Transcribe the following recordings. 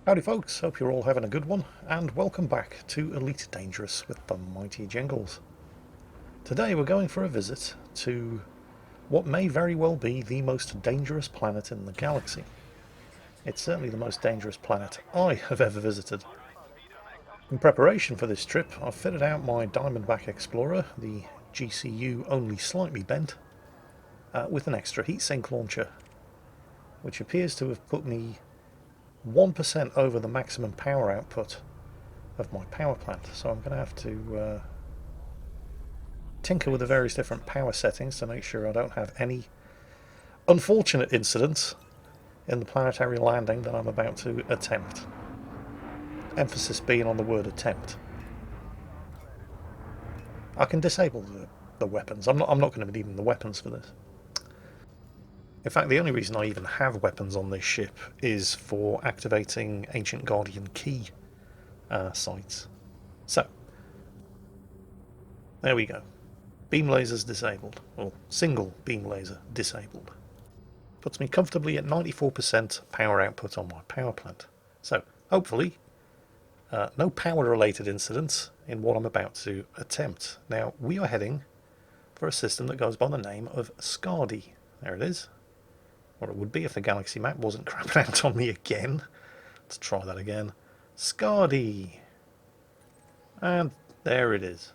Howdy folks, hope you're all having a good one, and welcome back to Elite Dangerous with the mighty Jingles. Today we're going for a visit to what may very well be the most dangerous planet in the galaxy. It's certainly the most dangerous planet I have ever visited. In preparation for this trip, I've fitted out my Diamondback Explorer, the GCU only slightly bent, with an extra heatsink launcher, which appears to have put me 1% over the maximum power output of my power plant, so I'm going to have to tinker with the various different power settings to make sure I don't have any unfortunate incidents in the planetary landing that I'm about to attempt. Emphasis being on the word attempt. I can disable the weapons. I'm not going to be needing the weapons for this. In fact, the only reason I even have weapons on this ship is for activating Ancient Guardian Key sites. So, there we go. Beam lasers disabled, or single beam laser disabled. Puts me comfortably at 94% power output on my power plant. So, hopefully, no power related incidents in what I'm about to attempt. Now, we are heading for a system that goes by the name of Scadi. There it is. Or it would be if the galaxy map wasn't crapping out on me again. Let's try that again. Scadi. And there it is.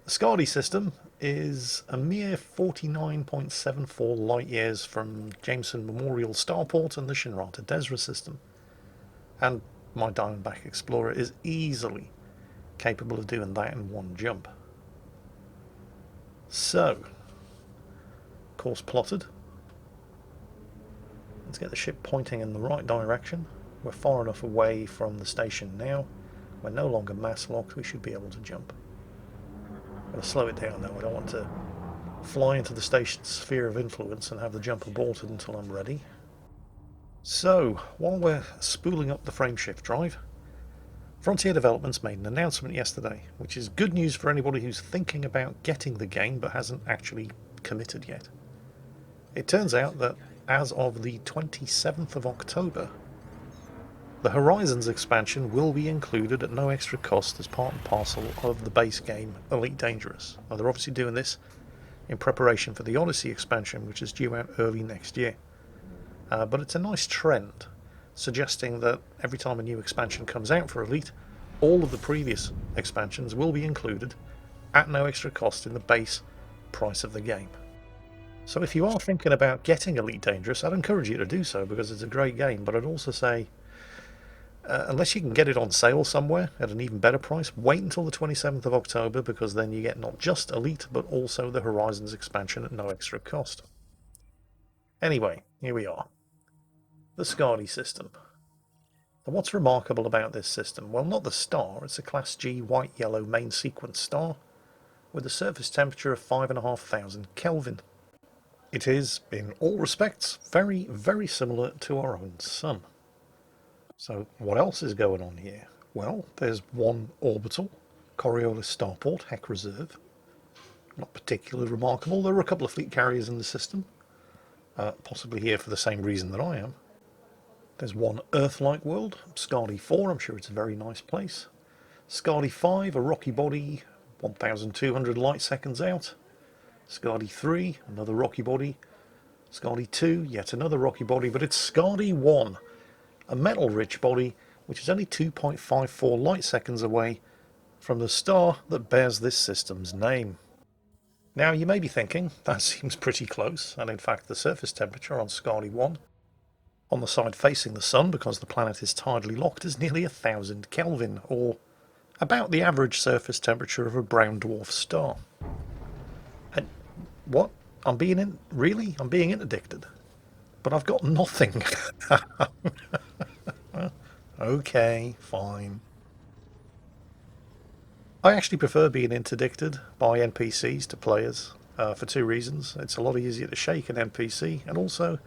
The Scadi system is a mere 49.74 light years from Jameson Memorial Starport and the Shinrata Desra system. And my Diamondback Explorer is easily capable of doing that in one jump. So, course plotted. Let's get the ship pointing in the right direction. We're far enough away from the station now. We're no longer mass locked. We should be able to jump. I'm going to slow it down though. I don't want to fly into the station's sphere of influence and have the jump aborted until I'm ready. So, while we're spooling up the frameshift drive, Frontier Developments made an announcement yesterday, which is good news for anybody who's thinking about getting the game but hasn't actually committed yet. It turns out that as of the 27th of October, the Horizons expansion will be included at no extra cost as part and parcel of the base game Elite Dangerous. Now, they're obviously doing this in preparation for the Odyssey expansion, which is due out early next year. But it's a nice trend, suggesting that every time a new expansion comes out for Elite, all of the previous expansions will be included at no extra cost in the base price of the game. So if you are thinking about getting Elite Dangerous, I'd encourage you to do so because it's a great game, but I'd also say, unless you can get it on sale somewhere at an even better price, wait until the 27th of October because then you get not just Elite, but also the Horizons expansion at no extra cost. Anyway, here we are. The Scadi System. And what's remarkable about this system? Well, not the star, it's a Class G white-yellow main sequence star with a surface temperature of 5,500 Kelvin. It is, in all respects, very, very similar to our own Sun. So what else is going on here? Well, there's one orbital, Coriolis Starport, Heck Reserve. Not particularly remarkable. There are a couple of fleet carriers in the system, possibly here for the same reason that I am. There's one Earth-like world, Scadi 4, I'm sure it's a very nice place. Scadi 5, a rocky body, 1,200 light seconds out. Scadi 3, another rocky body. Scadi 2, yet another rocky body, but it's Scadi 1, a metal-rich body which is only 2.54 light seconds away from the star that bears this system's name. Now you may be thinking, that seems pretty close, and in fact the surface temperature on Scadi 1, on the side facing the Sun because the planet is tidally locked, is nearly 1,000 Kelvin, or about the average surface temperature of a brown dwarf star. And what? I'm being interdicted. But I've got nothing. Okay, fine. I actually prefer being interdicted by NPCs to players for two reasons. It's a lot easier to shake an NPC, and also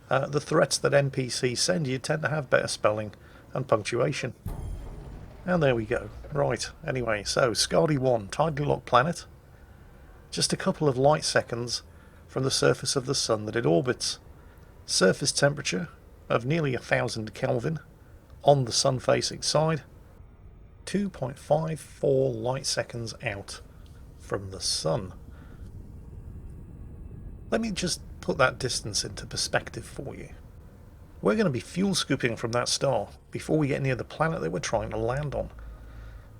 the threats that NPCs send you tend to have better spelling and punctuation. And there we go. Right, anyway, so Scadi 1, tidally locked planet. Just a couple of light seconds from the surface of the Sun that it orbits. Surface temperature of nearly 1000 Kelvin on the sun-facing side, 2.54 light seconds out from the sun. Let me just put that distance into perspective for you. We're going to be fuel scooping from that star before we get near the planet that we're trying to land on.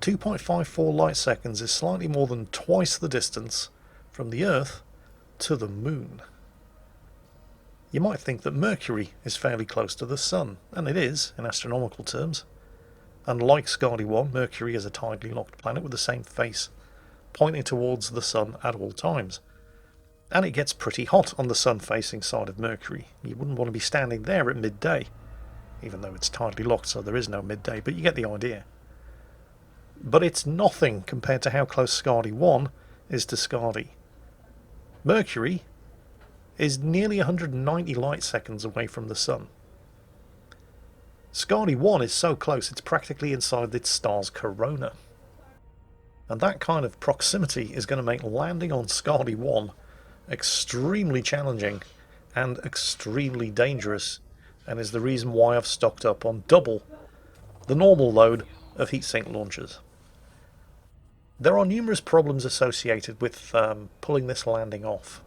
2.54 light seconds is slightly more than twice the distance from the Earth to the Moon. You might think that Mercury is fairly close to the Sun, and it is in astronomical terms. Unlike Scadi 1, Mercury is a tidally locked planet with the same face pointing towards the Sun at all times. And it gets pretty hot on the sun-facing side of Mercury. You wouldn't want to be standing there at midday, even though it's tidally locked, so there is no midday, but you get the idea. But it's nothing compared to how close Scadi 1 is to Scadi. Mercury is nearly 190 light seconds away from the Sun. Scadi 1 is so close it's practically inside its star's corona. And that kind of proximity is going to make landing on Scadi 1 extremely challenging and extremely dangerous, and is the reason why I've stocked up on double the normal load of heatsink launchers. There are numerous problems associated with pulling this landing off,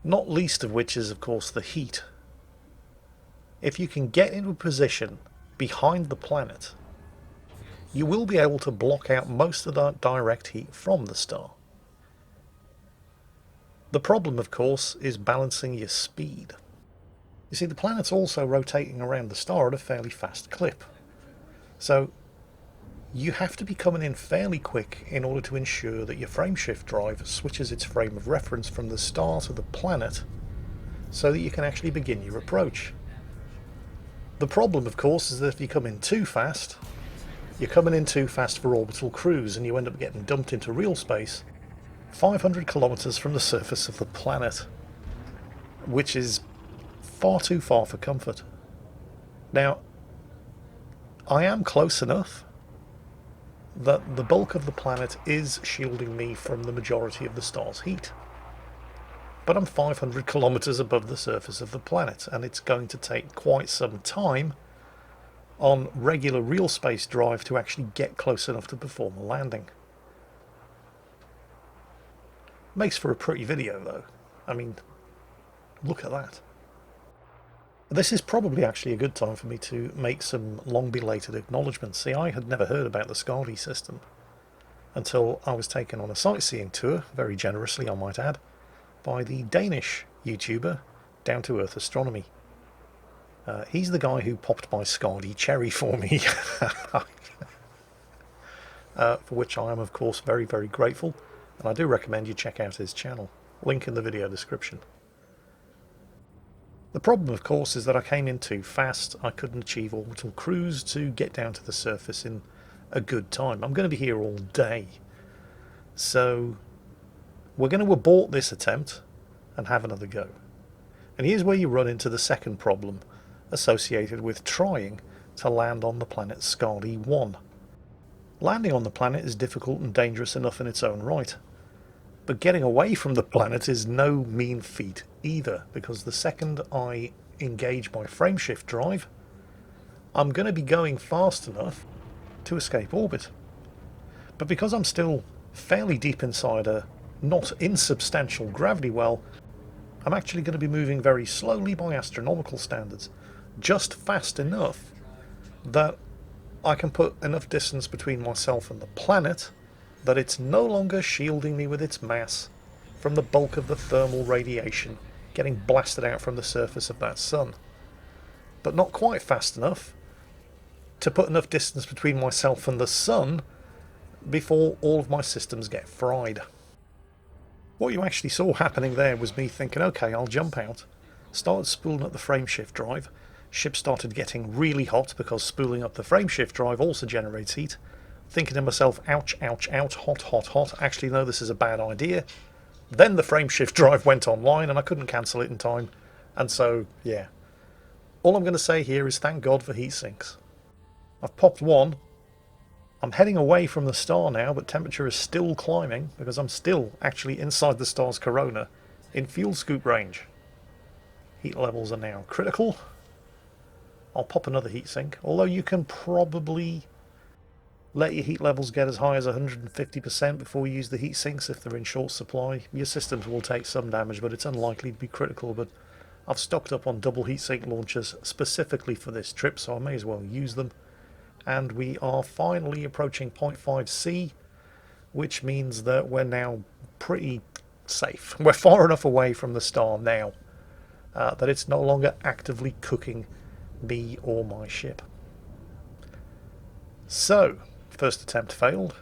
not least of which is of course the heat. If you can get into a position behind the planet, you will be able to block out most of that direct heat from the star. The problem, of course, is balancing your speed. You see, the planet's also rotating around the star at a fairly fast clip. So you have to be coming in fairly quick in order to ensure that your frameshift drive switches its frame of reference from the star to the planet so that you can actually begin your approach. The problem, of course, is that if you come in too fast, you're coming in too fast for orbital cruise and you end up getting dumped into real space 500 kilometers from the surface of the planet, which is far too far for comfort. Now, I am close enough that the bulk of the planet is shielding me from the majority of the star's heat. But I'm 500 kilometers above the surface of the planet, and it's going to take quite some time on regular real space drive to actually get close enough to perform a landing. Makes for a pretty video though. I mean, look at that. This is probably actually a good time for me to make some long belated acknowledgements. See, I had never heard about the Scadi system until I was taken on a sightseeing tour, very generously I might add, by the Danish YouTuber Down to Earth Astronomy. He's the guy who popped my Scadi cherry for me, for which I am of course very, very grateful. And I do recommend you check out his channel. Link in the video description. The problem, of course, is that I came in too fast. I couldn't achieve orbital cruise to get down to the surface in a good time. I'm going to be here all day. So we're going to abort this attempt and have another go. And here's where you run into the second problem associated with trying to land on the planet Scadi 1. Landing on the planet is difficult and dangerous enough in its own right. But getting away from the planet is no mean feat either, because the second I engage my frameshift drive, I'm going to be going fast enough to escape orbit. But because I'm still fairly deep inside a not insubstantial gravity well, I'm actually going to be moving very slowly by astronomical standards, just fast enough that I can put enough distance between myself and the planet that it's no longer shielding me with its mass from the bulk of the thermal radiation getting blasted out from the surface of that sun. But not quite fast enough to put enough distance between myself and the sun before all of my systems get fried. What you actually saw happening there was me thinking, okay, I'll jump out, started spooling up the frameshift drive. Ship started getting really hot because spooling up the frameshift drive also generates heat. Thinking to myself, ouch, ouch, ouch, hot, hot, hot. Actually, no, this is a bad idea. Then the frameshift drive went online and I couldn't cancel it in time. And so, yeah. All I'm going to say here is thank God for heat sinks. I've popped one. I'm heading away from the star now, but temperature is still climbing because I'm still actually inside the star's corona in fuel scoop range. Heat levels are now critical. I'll pop another heatsink, although you can probably let your heat levels get as high as 150% before you use the heat sinks if they're in short supply. Your systems will take some damage, but it's unlikely to be critical. But I've stocked up on double heatsink launchers specifically for this trip, so I may as well use them. And we are finally approaching 0.5C, which means that we're now pretty safe. We're far enough away from the star now that it's no longer actively cooking me or my ship. So, first attempt failed.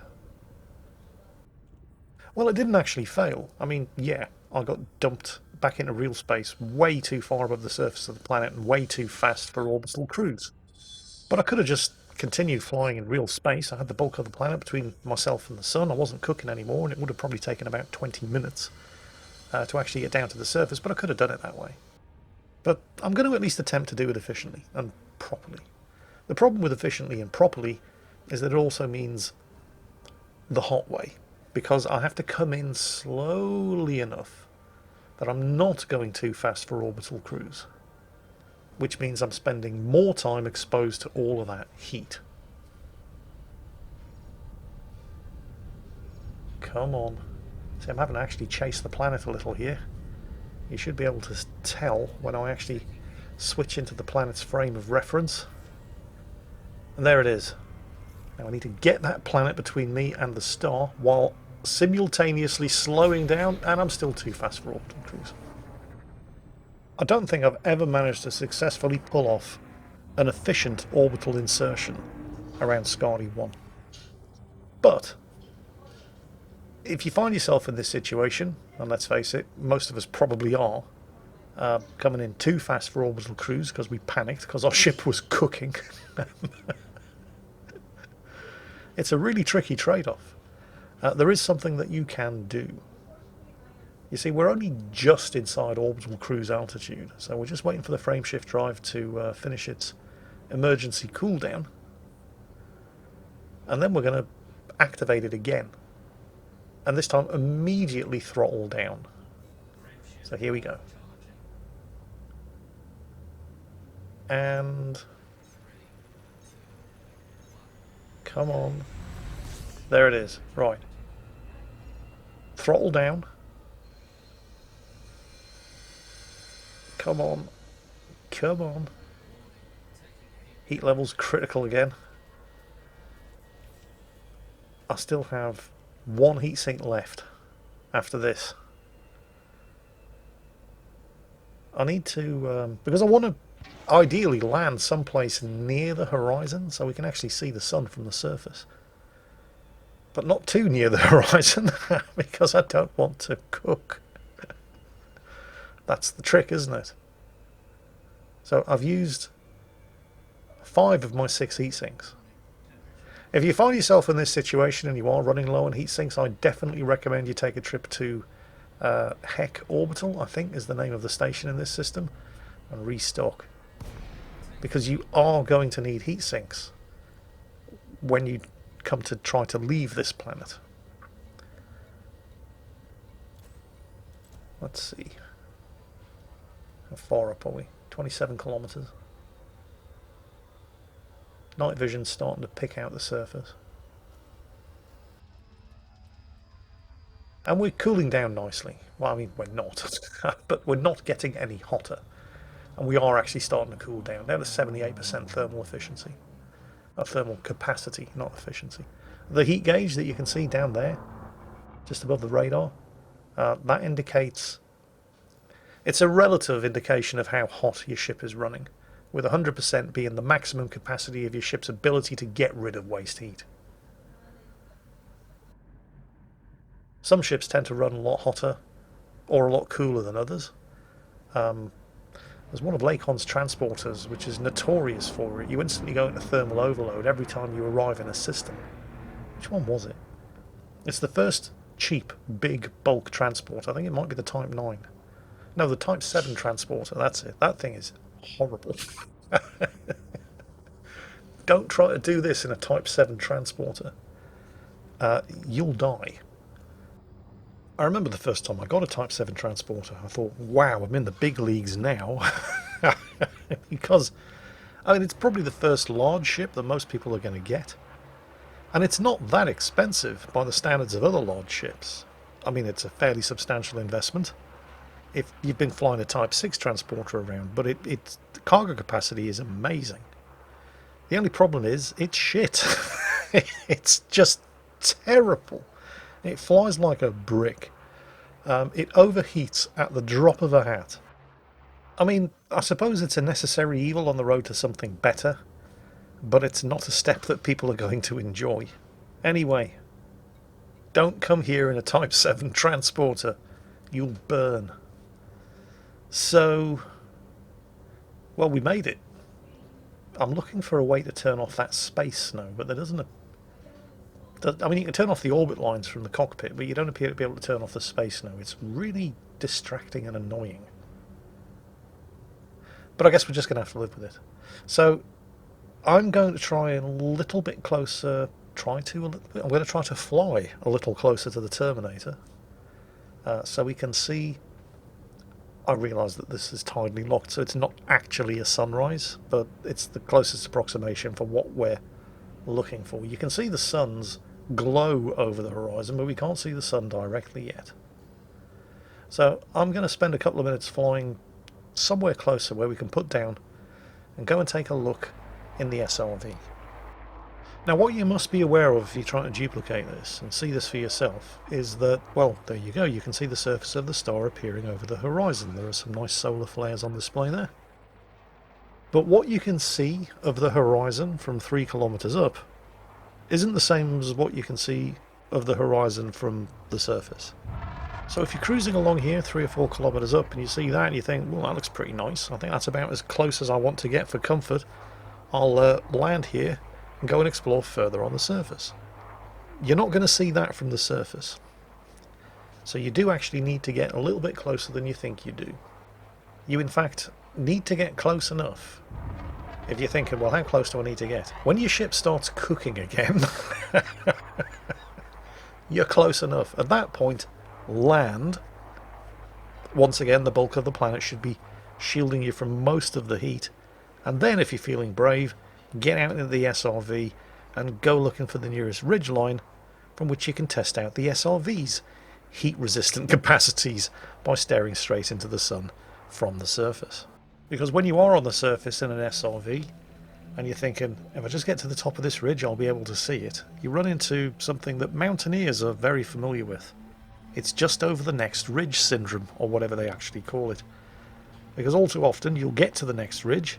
Well, it didn't actually fail. I mean, yeah, I got dumped back into real space way too far above the surface of the planet and way too fast for orbital cruise. But I could have just continued flying in real space. I had the bulk of the planet between myself and the sun. I wasn't cooking anymore, and it would have probably taken about 20 minutes to actually get down to the surface, but I could have done it that way. But I'm going to at least attempt to do it efficiently and properly. The problem with efficiently and properly is that it also means the hot way, because I have to come in slowly enough that I'm not going too fast for orbital cruise, which means I'm spending more time exposed to all of that heat. Come on. See, I'm having to actually chase the planet a little here. You should be able to tell when I actually switch into the planet's frame of reference. And there it is. Now I need to get that planet between me and the star while simultaneously slowing down, and I'm still too fast for orbital cruise. I don't think I've ever managed to successfully pull off an efficient orbital insertion around Scadi 1. But if you find yourself in this situation, and let's face it, most of us probably are, coming in too fast for orbital cruise because we panicked because our ship was cooking. It's a really tricky trade-off. There is something that you can do. You see, we're only just inside orbital cruise altitude, so we're just waiting for the frameshift drive to finish its emergency cooldown, and then we're going to activate it again, and this time immediately throttle down. So here we go. And come on. There it is. Right. Throttle down. Come on. Come on. Heat levels critical again. I still have one heatsink left after this. I need to, because I want to ideally land someplace near the horizon so we can actually see the sun from the surface. But not too near the horizon because I don't want to cook. That's the trick, isn't it? So I've used 5 of my 6 heat sinks. If you find yourself in this situation and you are running low on heat sinks, I definitely recommend you take a trip to Heck Orbital, I think is the name of the station in this system, and restock. Because you are going to need heat sinks when you come to try to leave this planet. Let's see. How far up are we? 27 kilometers. Night vision's starting to pick out the surface. And we're cooling down nicely. Well, I mean, we're not. But we're not getting any hotter. And we are actually starting to cool down. Down to 78% thermal efficiency. Thermal capacity, not efficiency. The heat gauge that you can see down there, just above the radar, that indicates... It's a relative indication of how hot your ship is running, with 100% being the maximum capacity of your ship's ability to get rid of waste heat. Some ships tend to run a lot hotter or a lot cooler than others. There's one of Lacon's transporters which is notorious for it. You instantly go into thermal overload every time you arrive in a system. Which one was it? It's the first cheap, big bulk transporter. I think it might be the Type 9. No, the Type 7 transporter, that's it. That thing is horrible. Don't try to do this in a Type 7 transporter. You'll die. I remember the first time I got a Type 7 transporter, I thought, wow, I'm in the big leagues now. Because, I mean, it's probably the first large ship that most people are going to get. And it's not that expensive by the standards of other large ships. I mean, it's a fairly substantial investment if you've been flying a Type 6 transporter around, but the cargo capacity is amazing. The only problem is it's shit. It's just terrible. It flies like a brick. It overheats at the drop of a hat. I mean, I suppose it's a necessary evil on the road to something better, but it's not a step that people are going to enjoy. Anyway, don't come here in a Type 7 transporter. You'll burn. So, well, we made it. I'm looking for a way to turn off that space snow, but there doesn't. I mean, you can turn off the orbit lines from the cockpit, but you don't appear to be able to turn off the space snow. It's really distracting and annoying. But I guess we're just going to have to live with it. So, I'm going to try a little bit closer. I'm going to try to fly a little closer to the Terminator, so we can see. I realise that this is tidally locked, so it's not actually a sunrise, but it's the closest approximation for what we're looking for. You can see the sun's glow over the horizon, but we can't see the sun directly yet. So I'm going to spend a couple of minutes flying somewhere closer where we can put down and go and take a look in the SRV. Now, what you must be aware of if you're trying to duplicate this and see this for yourself is that, well, there you go, you can see the surface of the star appearing over the horizon. There are some nice solar flares on display there. But what you can see of the horizon from 3 kilometers up isn't the same as what you can see of the horizon from the surface. So if you're cruising along here 3 or 4 kilometers up and you see that and you think, well, that looks pretty nice, I think that's about as close as I want to get for comfort, I'll land here and go and explore further on the surface. You're not going to see that from the surface. So you do actually need to get a little bit closer than you think you do. You in fact need to get close enough. If you're thinking, well, how close do I need to get? When your ship starts cooking again, you're close enough. At that point, land. Once again, the bulk of the planet should be shielding you from most of the heat. And then, if you're feeling brave, get out into the SRV and go looking for the nearest ridgeline from which you can test out the SRV's heat-resistant capacities by staring straight into the sun from the surface. Because when you are on the surface in an SRV and you're thinking, if I just get to the top of this ridge I'll be able to see it, you run into something that mountaineers are very familiar with. It's just over the next ridge syndrome, or whatever they actually call it. Because all too often you'll get to the next ridge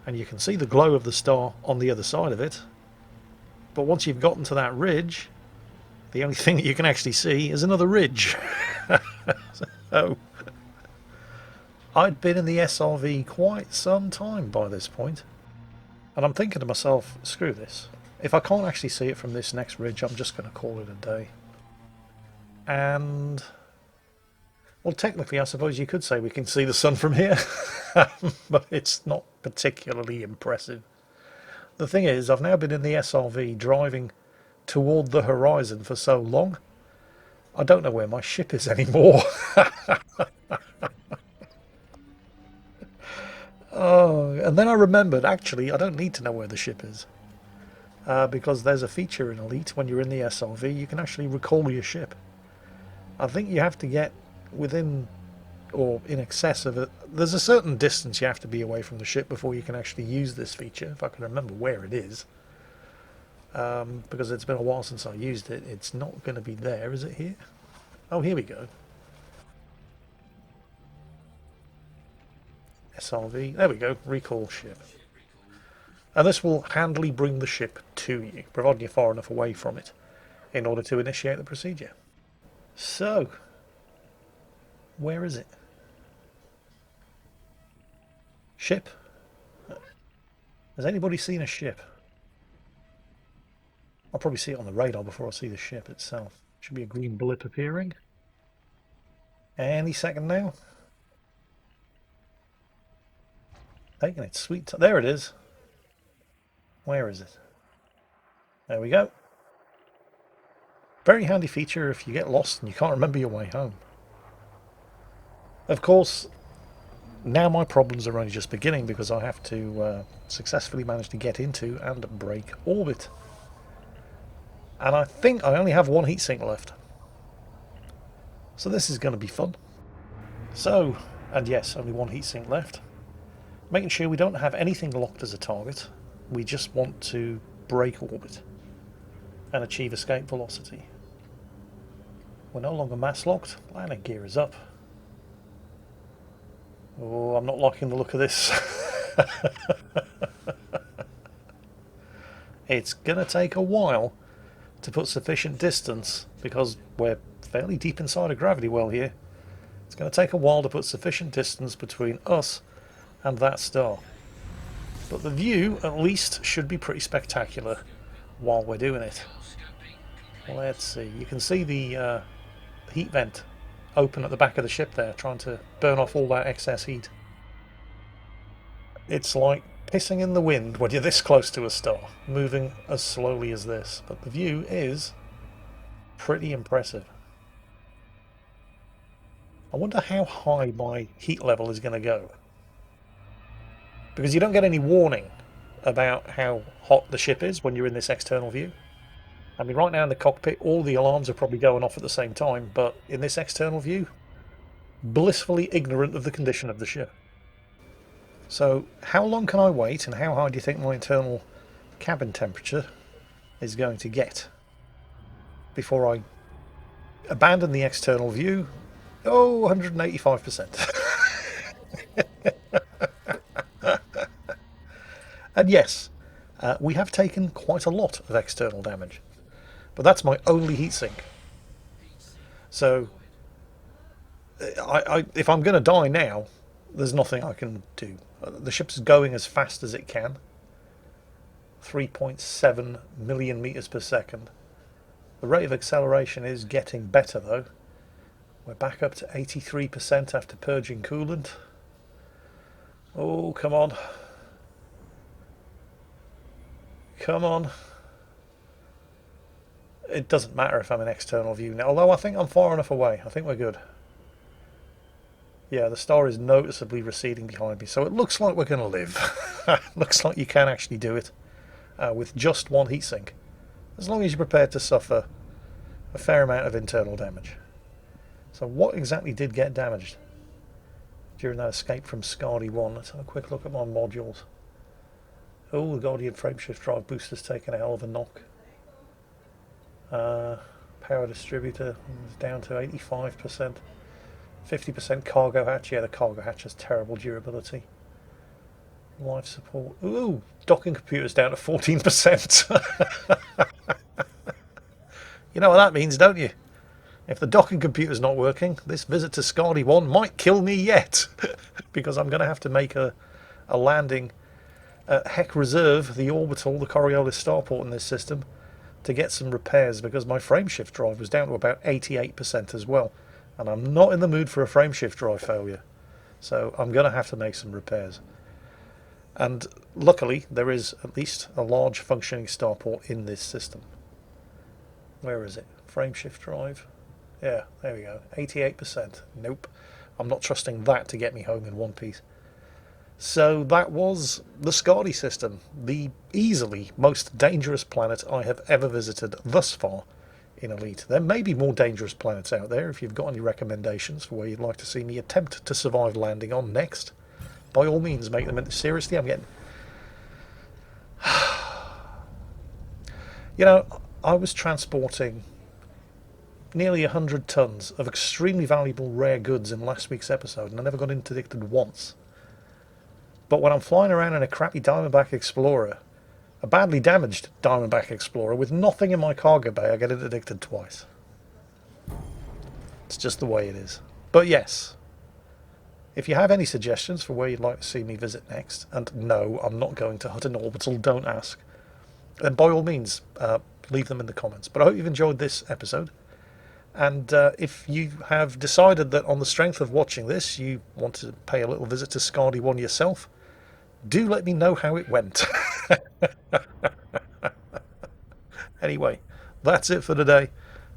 and you can see the glow of the star on the other side of it, but once you've gotten to that ridge, the only thing that you can actually see is another ridge. So, I'd been in the SRV quite some time by this point, and I'm thinking to myself, screw this. If I can't actually see it from this next ridge, I'm just going to call it a day. And, well, technically I suppose you could say we can see the sun from here, but it's not particularly impressive. The thing is, I've now been in the SRV driving toward the horizon for so long, I don't know where my ship is anymore. Oh, and then I remembered, actually, I don't need to know where the ship is. Because there's a feature in Elite, when you're in the SRV, you can actually recall your ship. I think you have to get within or in excess of it. There's a certain distance you have to be away from the ship before you can actually use this feature, if I can remember where it is. Because it's been a while since I used it. It's not going to be there, is it here? Oh, here we go. SRV, there we go, recall ship. And this will handily bring the ship to you, providing you're far enough away from it, in order to initiate the procedure. So, where is it? Ship? Has anybody seen a ship? I'll probably see it on the radar before I see the ship itself. Should be a green blip appearing. Any second now. Taking its sweet time. There it is. Where is it? There we go. Very handy feature if you get lost and you can't remember your way home. Of course, now my problems are only just beginning because I have to successfully manage to get into and break orbit. And I think I only have one heatsink left. So this is going to be fun. So, and yes, only one heatsink left. Making sure we don't have anything locked as a target. We just want to break orbit and achieve escape velocity. We're no longer mass locked. Landing gear is up. Oh, I'm not liking the look of this. It's going to take a while to put sufficient distance, because we're fairly deep inside a gravity well here. It's going to take a while to put sufficient distance between us and that star. But the view, at least, should be pretty spectacular while we're doing it. Let's see. You can see the heat vent open at the back of the ship there, trying to burn off all that excess heat. It's like pissing in the wind when you're this close to a star, moving as slowly as this. But the view is pretty impressive. I wonder how high my heat level is going to go, because you don't get any warning about how hot the ship is when you're in this external view. I mean, right now in the cockpit, all the alarms are probably going off at the same time, but in this external view, blissfully ignorant of the condition of the ship. So how long can I wait, and how high do you think my internal cabin temperature is going to get before I abandon the external view? Oh, 185%. And yes, we have taken quite a lot of external damage, but that's my only heatsink. So if I'm going to die now, there's nothing I can do. The ship's going as fast as it can. 3.7 million meters per second. The rate of acceleration is getting better though. We're back up to 83% after purging coolant. Oh, come on. Come on. It doesn't matter if I'm in external view now, although I think I'm far enough away. I think we're good. Yeah, the star is noticeably receding behind me, so it looks like we're going to live. Looks like you can actually do it with just one heatsink, as long as you're prepared to suffer a fair amount of internal damage. So what exactly did get damaged during that escape from Scadi 1? Let's have a quick look at my modules. Oh, the Guardian frameshift drive booster's taken a hell of a knock. Power distributor is down to 85%. 50% cargo hatch. Yeah, the cargo hatch has terrible durability. Life support. Ooh, docking computer's down to 14%. You know what that means, don't you? If the docking computer's not working, this visit to Scadi 1 might kill me yet. Because I'm going to have to make a landing at Heck Reserve, the orbital, the Coriolis starport in this system, to get some repairs, because my frameshift drive was down to about 88% as well. And I'm not in the mood for a frameshift drive failure. So I'm going to have to make some repairs. And luckily, there is at least a large functioning starport in this system. Where is it? Frameshift drive. Yeah, there we go. 88%. Nope. I'm not trusting that to get me home in one piece. So that was the Scadi system, the easily most dangerous planet I have ever visited thus far in Elite. There may be more dangerous planets out there. If you've got any recommendations for where you'd like to see me attempt to survive landing on next, by all means make them. Seriously, I'm getting... You know, I was transporting nearly 100 tons of extremely valuable rare goods in last week's episode, and I never got interdicted once. But when I'm flying around in a crappy Diamondback Explorer, a badly damaged Diamondback Explorer with nothing in my cargo bay, I get interdicted twice. It's just the way it is. But yes, if you have any suggestions for where you'd like to see me visit next, and no, I'm not going to Hutton Orbital, don't ask, then by all means, leave them in the comments. But I hope you've enjoyed this episode. And if you have decided that on the strength of watching this, you want to pay a little visit to Scadi 1 yourself, do let me know how it went. Anyway, that's it for today.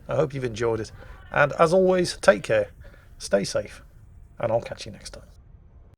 I hope you've enjoyed it. And as always, take care, stay safe, and I'll catch you next time.